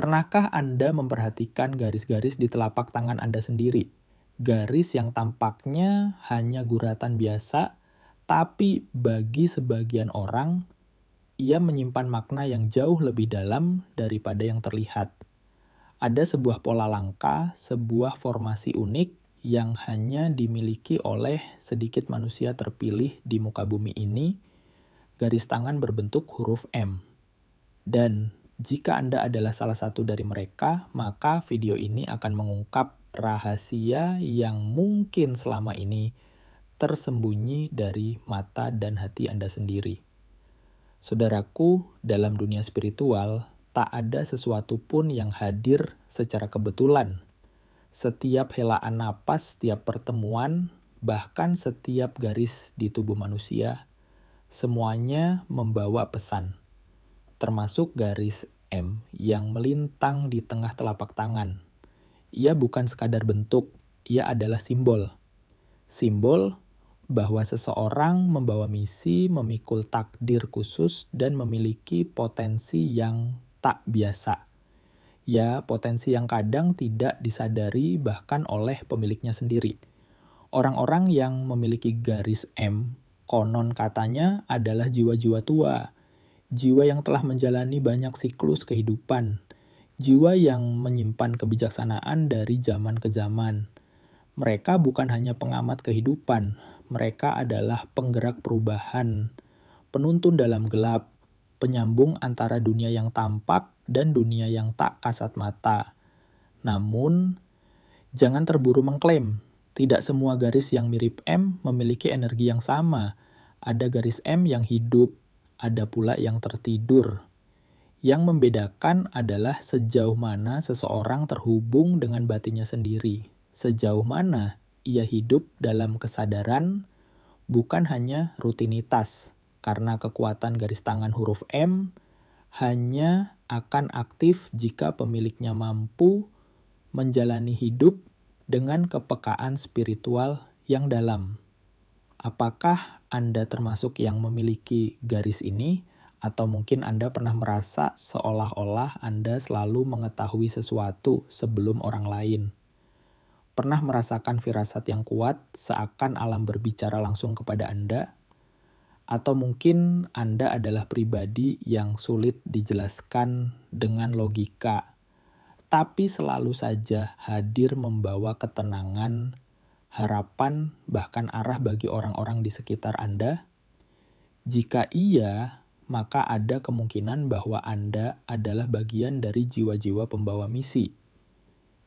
Pernahkah Anda memperhatikan garis-garis di telapak tangan Anda sendiri? Garis yang tampaknya hanya guratan biasa, tapi bagi sebagian orang, ia menyimpan makna yang jauh lebih dalam daripada yang terlihat. Ada sebuah pola langkah, sebuah formasi unik yang hanya dimiliki oleh sedikit manusia terpilih di muka bumi ini, garis tangan berbentuk huruf M. Dan jika Anda adalah salah satu dari mereka, maka video ini akan mengungkap rahasia yang mungkin selama ini tersembunyi dari mata dan hati Anda sendiri. Saudaraku, dalam dunia spiritual, tak ada sesuatu pun yang hadir secara kebetulan. Setiap helaan napas, setiap pertemuan, bahkan setiap garis di tubuh manusia, semuanya membawa pesan. Termasuk garis M yang melintang di tengah telapak tangan. Ia bukan sekadar bentuk, ia adalah simbol. Simbol bahwa seseorang membawa misi, memikul takdir khusus, dan memiliki potensi yang tak biasa. Ya, potensi yang kadang tidak disadari bahkan oleh pemiliknya sendiri. Orang-orang yang memiliki garis M, konon katanya adalah jiwa-jiwa tua. Jiwa yang telah menjalani banyak siklus kehidupan. Jiwa yang menyimpan kebijaksanaan dari zaman ke zaman. Mereka bukan hanya pengamat kehidupan, mereka adalah penggerak perubahan, penuntun dalam gelap, penyambung antara dunia yang tampak dan dunia yang tak kasat mata. Namun, jangan terburu mengklaim, tidak semua garis yang mirip M memiliki energi yang sama. Ada garis M yang hidup, ada pula yang tertidur. Yang membedakan adalah sejauh mana seseorang terhubung dengan batinnya sendiri. Sejauh mana ia hidup dalam kesadaran, bukan hanya rutinitas. Karena kekuatan garis tangan huruf M hanya akan aktif jika pemiliknya mampu menjalani hidup dengan kepekaan spiritual yang dalam. Apakah Anda termasuk yang memiliki garis ini? Atau mungkin Anda pernah merasa seolah-olah Anda selalu mengetahui sesuatu sebelum orang lain? Pernah merasakan firasat yang kuat seakan alam berbicara langsung kepada Anda? Atau mungkin Anda adalah pribadi yang sulit dijelaskan dengan logika, tapi selalu saja hadir membawa ketenangan, harapan, bahkan arah bagi orang-orang di sekitar Anda? Jika iya, maka ada kemungkinan bahwa Anda adalah bagian dari jiwa-jiwa pembawa misi.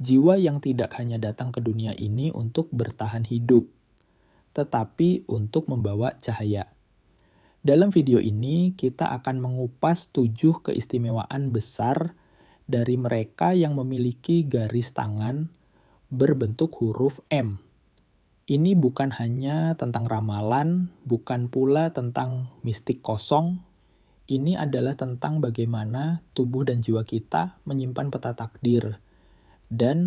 Jiwa yang tidak hanya datang ke dunia ini untuk bertahan hidup, tetapi untuk membawa cahaya. Dalam video ini, kita akan mengupas 7 keistimewaan besar dari mereka yang memiliki garis tangan berbentuk huruf M. Ini bukan hanya tentang ramalan, bukan pula tentang mistik kosong. Ini adalah tentang bagaimana tubuh dan jiwa kita menyimpan peta takdir, dan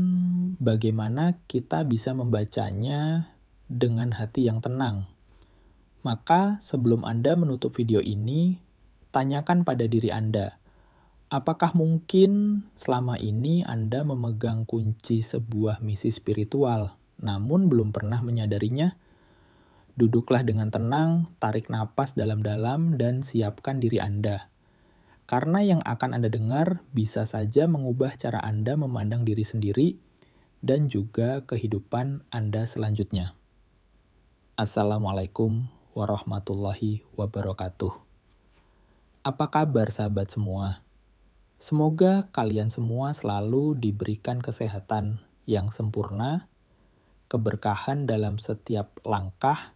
bagaimana kita bisa membacanya dengan hati yang tenang. Maka sebelum Anda menutup video ini, tanyakan pada diri Anda, apakah mungkin selama ini Anda memegang kunci sebuah misi spiritual, namun belum pernah menyadarinya? Duduklah dengan tenang, tarik napas dalam-dalam, dan siapkan diri Anda. Karena yang akan Anda dengar bisa saja mengubah cara Anda memandang diri sendiri dan juga kehidupan Anda selanjutnya. Assalamualaikum warahmatullahi wabarakatuh. Apa kabar sahabat semua? Semoga kalian semua selalu diberikan kesehatan yang sempurna, keberkahan dalam setiap langkah,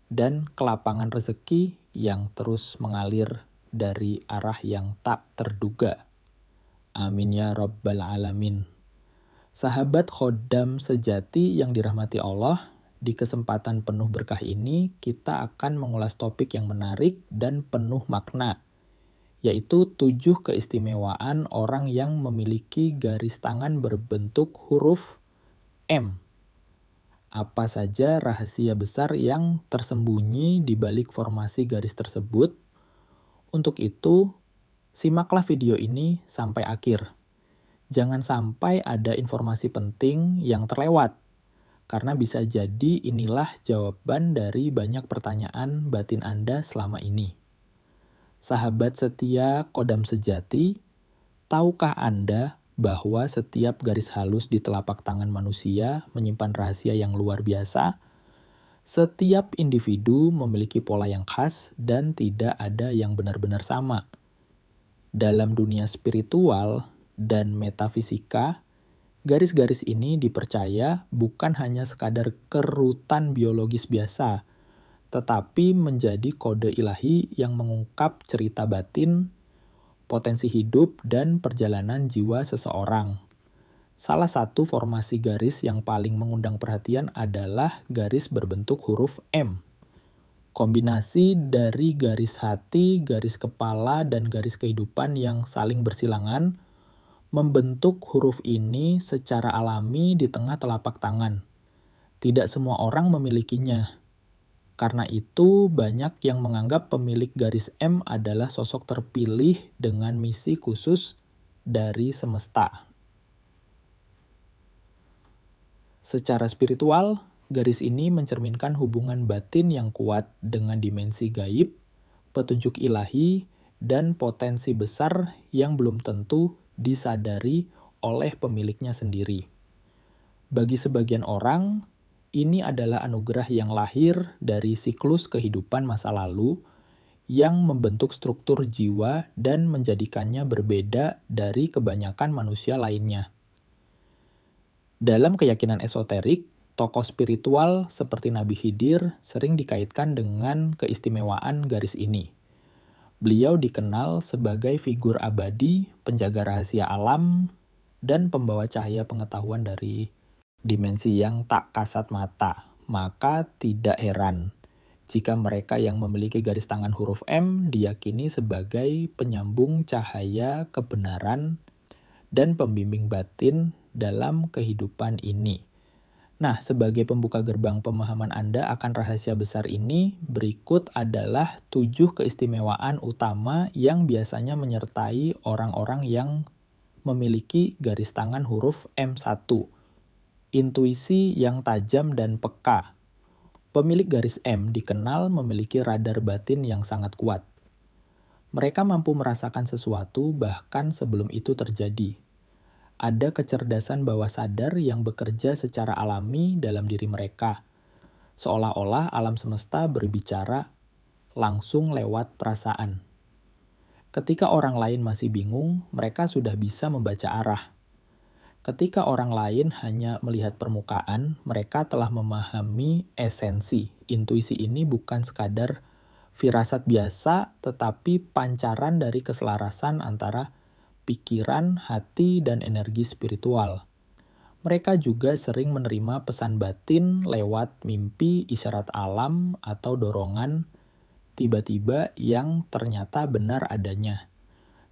dan kelapangan rezeki yang terus mengalir dari arah yang tak terduga. Amin ya rabbal alamin. Sahabat khodam sejati yang dirahmati Allah, di kesempatan penuh berkah ini kita akan mengulas topik yang menarik dan penuh makna, yaitu 7 keistimewaan orang yang memiliki garis tangan berbentuk huruf M. Apa saja rahasia besar yang tersembunyi di balik formasi garis tersebut? Untuk itu, simaklah video ini sampai akhir. Jangan sampai ada informasi penting yang terlewat, karena bisa jadi inilah jawaban dari banyak pertanyaan batin Anda selama ini. Sahabat setia Kodam Sejati, tahukah Anda bahwa setiap garis halus di telapak tangan manusia menyimpan rahasia yang luar biasa? Setiap individu memiliki pola yang khas dan tidak ada yang benar-benar sama. Dalam dunia spiritual dan metafisika, garis-garis ini dipercaya bukan hanya sekadar kerutan biologis biasa, tetapi menjadi kode ilahi yang mengungkap cerita batin, potensi hidup, dan perjalanan jiwa seseorang. Salah satu formasi garis yang paling mengundang perhatian adalah garis berbentuk huruf M. Kombinasi dari garis hati, garis kepala, dan garis kehidupan yang saling bersilangan membentuk huruf ini secara alami di tengah telapak tangan. Tidak semua orang memilikinya. Karena itu, banyak yang menganggap pemilik garis M adalah sosok terpilih dengan misi khusus dari semesta. Secara spiritual, garis ini mencerminkan hubungan batin yang kuat dengan dimensi gaib, petunjuk ilahi, dan potensi besar yang belum tentu disadari oleh pemiliknya sendiri. Bagi sebagian orang, ini adalah anugerah yang lahir dari siklus kehidupan masa lalu yang membentuk struktur jiwa dan menjadikannya berbeda dari kebanyakan manusia lainnya. Dalam keyakinan esoterik, tokoh spiritual seperti Nabi Khidir sering dikaitkan dengan keistimewaan garis ini. Beliau dikenal sebagai figur abadi, penjaga rahasia alam, dan pembawa cahaya pengetahuan dari dimensi yang tak kasat mata. Maka tidak heran jika mereka yang memiliki garis tangan huruf M diyakini sebagai penyambung cahaya kebenaran dan pembimbing batin dalam kehidupan ini. Nah, sebagai pembuka gerbang pemahaman Anda akan rahasia besar ini, berikut adalah 7 keistimewaan utama yang biasanya menyertai orang-orang yang memiliki garis tangan huruf M1. Intuisi yang tajam dan peka. Pemilik garis M dikenal memiliki radar batin yang sangat kuat. Mereka mampu merasakan sesuatu bahkan sebelum itu terjadi. Ada kecerdasan bawah sadar yang bekerja secara alami dalam diri mereka, seolah-olah alam semesta berbicara langsung lewat perasaan. Ketika orang lain masih bingung, mereka sudah bisa membaca arah. Ketika orang lain hanya melihat permukaan, mereka telah memahami esensi. Intuisi ini bukan sekadar firasat biasa, tetapi pancaran dari keselarasan antara pikiran, hati, dan energi spiritual. Mereka juga sering menerima pesan batin lewat mimpi, isyarat alam, atau dorongan tiba-tiba yang ternyata benar adanya.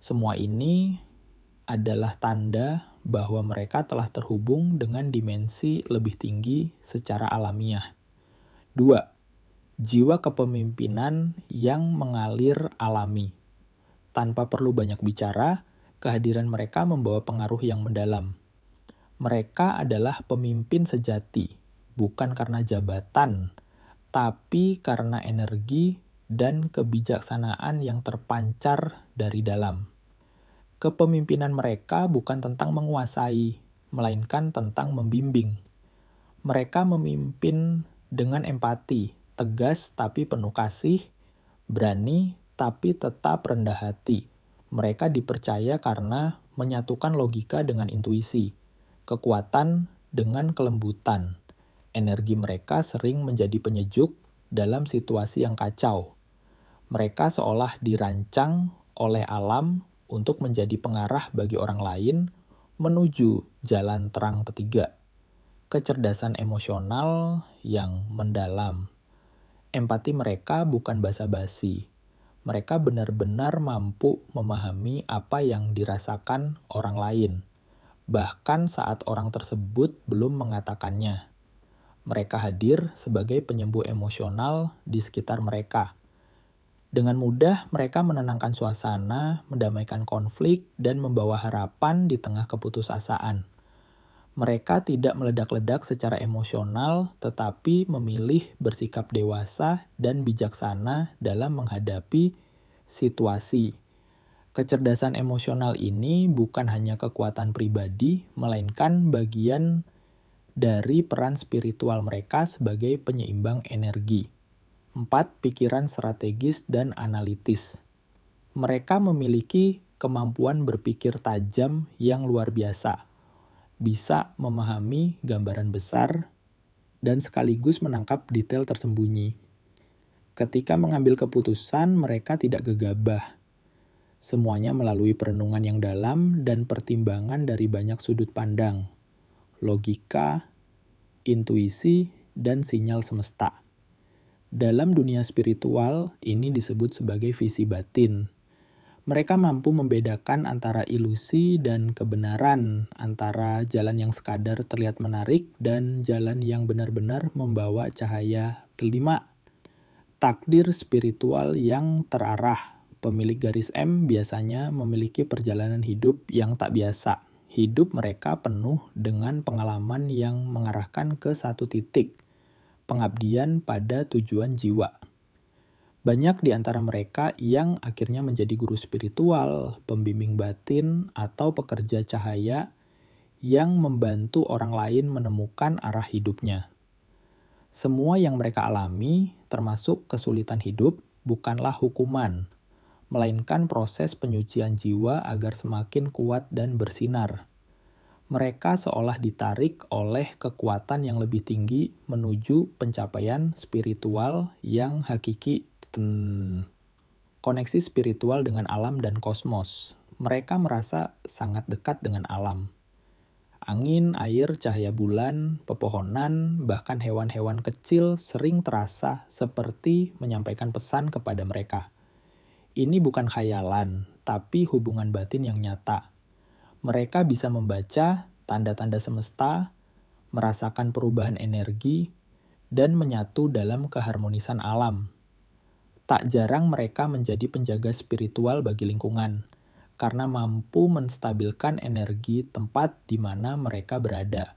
Semua ini adalah tanda bahwa mereka telah terhubung dengan dimensi lebih tinggi secara alamiah. 2. Jiwa kepemimpinan yang mengalir alami. Tanpa perlu banyak bicara, kehadiran mereka membawa pengaruh yang mendalam. Mereka adalah pemimpin sejati, bukan karena jabatan, tapi karena energi dan kebijaksanaan yang terpancar dari dalam. Kepemimpinan mereka bukan tentang menguasai, melainkan tentang membimbing. Mereka memimpin dengan empati, tegas tapi penuh kasih, berani tapi tetap rendah hati. Mereka dipercaya karena menyatukan logika dengan intuisi, kekuatan dengan kelembutan. Energi mereka sering menjadi penyejuk dalam situasi yang kacau. Mereka seolah dirancang oleh alam untuk menjadi pengarah bagi orang lain menuju jalan terang ketiga. Kecerdasan emosional yang mendalam. Empati mereka bukan basa-basi. Mereka benar-benar mampu memahami apa yang dirasakan orang lain, bahkan saat orang tersebut belum mengatakannya. Mereka hadir sebagai penyembuh emosional di sekitar mereka. Dengan mudah, mereka menenangkan suasana, mendamaikan konflik, dan membawa harapan di tengah keputusasaan. Mereka tidak meledak-ledak secara emosional, tetapi memilih bersikap dewasa dan bijaksana dalam menghadapi situasi. Kecerdasan emosional ini bukan hanya kekuatan pribadi, melainkan bagian dari peran spiritual mereka sebagai penyeimbang energi. 4. Pikiran strategis dan analitis. Mereka memiliki kemampuan berpikir tajam yang luar biasa, bisa memahami gambaran besar, dan sekaligus menangkap detail tersembunyi. Ketika mengambil keputusan, mereka tidak gegabah. Semuanya melalui perenungan yang dalam dan pertimbangan dari banyak sudut pandang, logika, intuisi, dan sinyal semesta. Dalam dunia spiritual, ini disebut sebagai visi batin. Mereka mampu membedakan antara ilusi dan kebenaran, antara jalan yang sekadar terlihat menarik dan jalan yang benar-benar membawa cahaya. 5. Takdir spiritual yang terarah. Pemilik garis M biasanya memiliki perjalanan hidup yang tak biasa. Hidup mereka penuh dengan pengalaman yang mengarahkan ke satu titik, pengabdian pada tujuan jiwa. Banyak di antara mereka yang akhirnya menjadi guru spiritual, pembimbing batin, atau pekerja cahaya yang membantu orang lain menemukan arah hidupnya. Semua yang mereka alami, termasuk kesulitan hidup, bukanlah hukuman, melainkan proses penyucian jiwa agar semakin kuat dan bersinar. Mereka seolah ditarik oleh kekuatan yang lebih tinggi menuju pencapaian spiritual yang hakiki. Koneksi spiritual dengan alam dan kosmos. Mereka merasa sangat dekat dengan alam. Angin, air, cahaya bulan, pepohonan, bahkan hewan-hewan kecil sering terasa seperti menyampaikan pesan kepada mereka. Ini bukan khayalan, tapi hubungan batin yang nyata. Mereka bisa membaca tanda-tanda semesta, merasakan perubahan energi, dan menyatu dalam keharmonisan alam. Tak jarang mereka menjadi penjaga spiritual bagi lingkungan, karena mampu menstabilkan energi tempat di mana mereka berada.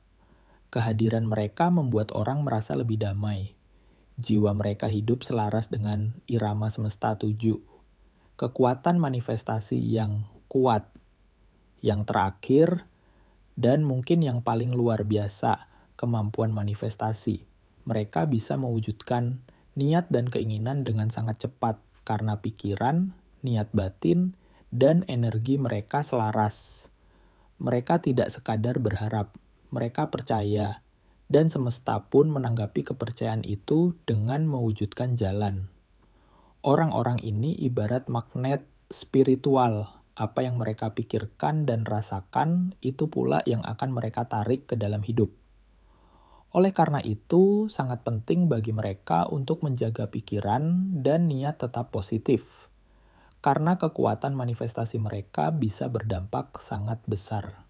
Kehadiran mereka membuat orang merasa lebih damai. Jiwa mereka hidup selaras dengan irama semesta 7. Kekuatan manifestasi yang kuat. Yang terakhir, dan mungkin yang paling luar biasa, kemampuan manifestasi. Mereka bisa mewujudkan niat dan keinginan dengan sangat cepat karena pikiran, niat batin, dan energi mereka selaras. Mereka tidak sekadar berharap, mereka percaya, dan semesta pun menanggapi kepercayaan itu dengan mewujudkan jalan. Orang-orang ini ibarat magnet spiritual. Apa yang mereka pikirkan dan rasakan, itu pula yang akan mereka tarik ke dalam hidup. Oleh karena itu, sangat penting bagi mereka untuk menjaga pikiran dan niat tetap positif. Karena kekuatan manifestasi mereka bisa berdampak sangat besar.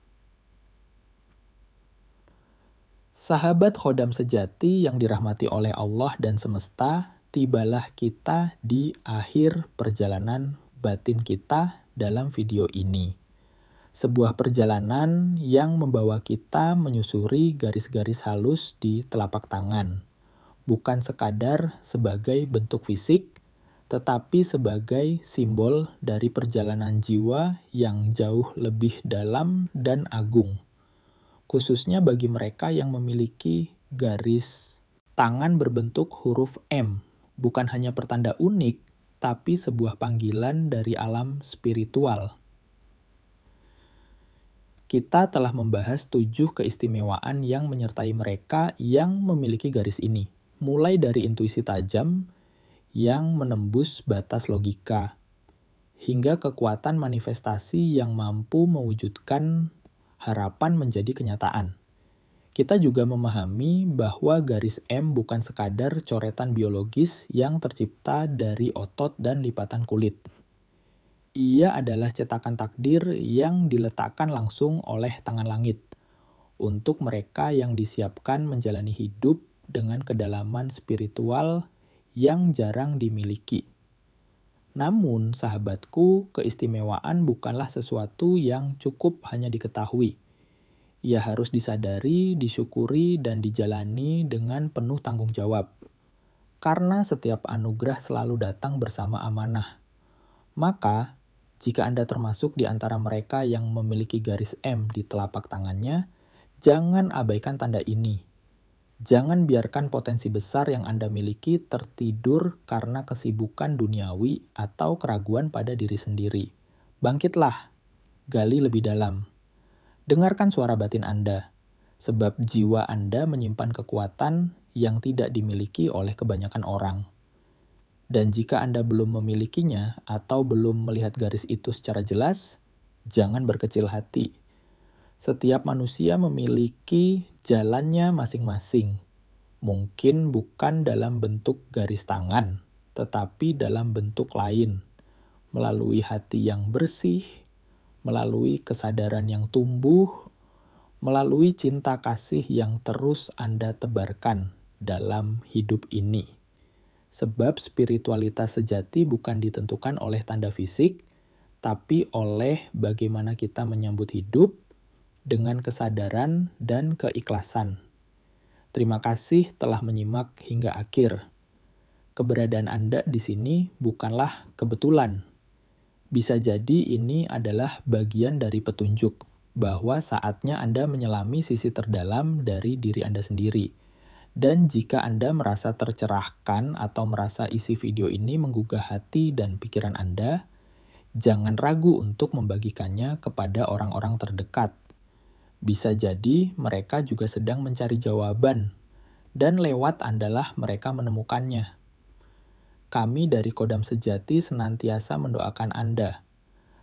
Sahabat khodam sejati yang dirahmati oleh Allah dan semesta, tibalah kita di akhir perjalanan batin kita dalam video ini. Sebuah perjalanan yang membawa kita menyusuri garis-garis halus di telapak tangan. Bukan sekadar sebagai bentuk fisik, tetapi sebagai simbol dari perjalanan jiwa yang jauh lebih dalam dan agung. Khususnya bagi mereka yang memiliki garis tangan berbentuk huruf M. Bukan hanya pertanda unik, tapi sebuah panggilan dari alam spiritual. Kita telah membahas 7 keistimewaan yang menyertai mereka yang memiliki garis ini. Mulai dari intuisi tajam yang menembus batas logika, hingga kekuatan manifestasi yang mampu mewujudkan harapan menjadi kenyataan. Kita juga memahami bahwa garis M bukan sekadar coretan biologis yang tercipta dari otot dan lipatan kulit. Ia adalah cetakan takdir yang diletakkan langsung oleh tangan langit untuk mereka yang disiapkan menjalani hidup dengan kedalaman spiritual yang jarang dimiliki. Namun, sahabatku, keistimewaan bukanlah sesuatu yang cukup hanya diketahui. Ia harus disadari, disyukuri, dan dijalani dengan penuh tanggung jawab. Karena setiap anugerah selalu datang bersama amanah. Maka, jika Anda termasuk di antara mereka yang memiliki garis M di telapak tangannya, jangan abaikan tanda ini. Jangan biarkan potensi besar yang Anda miliki tertidur karena kesibukan duniawi atau keraguan pada diri sendiri. Bangkitlah, gali lebih dalam. Dengarkan suara batin Anda, sebab jiwa Anda menyimpan kekuatan yang tidak dimiliki oleh kebanyakan orang. Dan jika Anda belum memilikinya atau belum melihat garis itu secara jelas, jangan berkecil hati. Setiap manusia memiliki jalannya masing-masing. Mungkin bukan dalam bentuk garis tangan, tetapi dalam bentuk lain. Melalui hati yang bersih, melalui kesadaran yang tumbuh, melalui cinta kasih yang terus Anda tebarkan dalam hidup ini. Sebab spiritualitas sejati bukan ditentukan oleh tanda fisik, tapi oleh bagaimana kita menyambut hidup dengan kesadaran dan keikhlasan. Terima kasih telah menyimak hingga akhir. Keberadaan Anda di sini bukanlah kebetulan. Bisa jadi ini adalah bagian dari petunjuk bahwa saatnya Anda menyelami sisi terdalam dari diri Anda sendiri. Dan jika Anda merasa tercerahkan atau merasa isi video ini menggugah hati dan pikiran Anda, jangan ragu untuk membagikannya kepada orang-orang terdekat. Bisa jadi mereka juga sedang mencari jawaban, dan lewat Andalah mereka menemukannya. Kami dari Kodam Sejati senantiasa mendoakan Anda.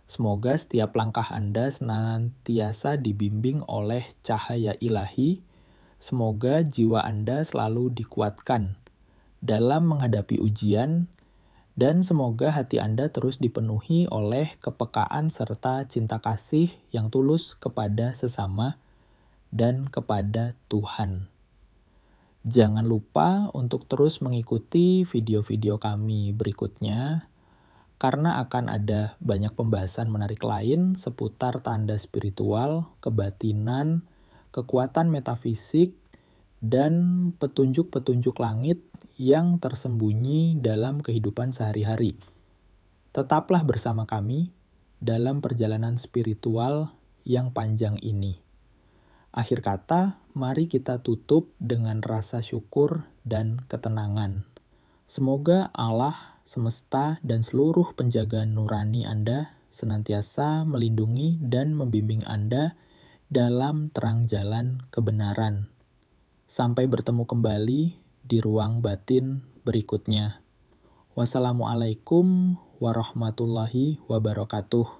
Semoga setiap langkah Anda senantiasa dibimbing oleh cahaya ilahi. Semoga jiwa Anda selalu dikuatkan dalam menghadapi ujian, dan semoga hati Anda terus dipenuhi oleh kepekaan serta cinta kasih yang tulus kepada sesama dan kepada Tuhan. Jangan lupa untuk terus mengikuti video-video kami berikutnya, karena akan ada banyak pembahasan menarik lain seputar tanda spiritual, kebatinan, kekuatan metafisik, dan petunjuk-petunjuk langit yang tersembunyi dalam kehidupan sehari-hari. Tetaplah bersama kami dalam perjalanan spiritual yang panjang ini. Akhir kata, mari kita tutup dengan rasa syukur dan ketenangan. Semoga Allah, semesta, dan seluruh penjaga nurani Anda senantiasa melindungi dan membimbing Anda dalam terang jalan kebenaran. Sampai bertemu kembali di ruang batin berikutnya. Wassalamualaikum warahmatullahi wabarakatuh.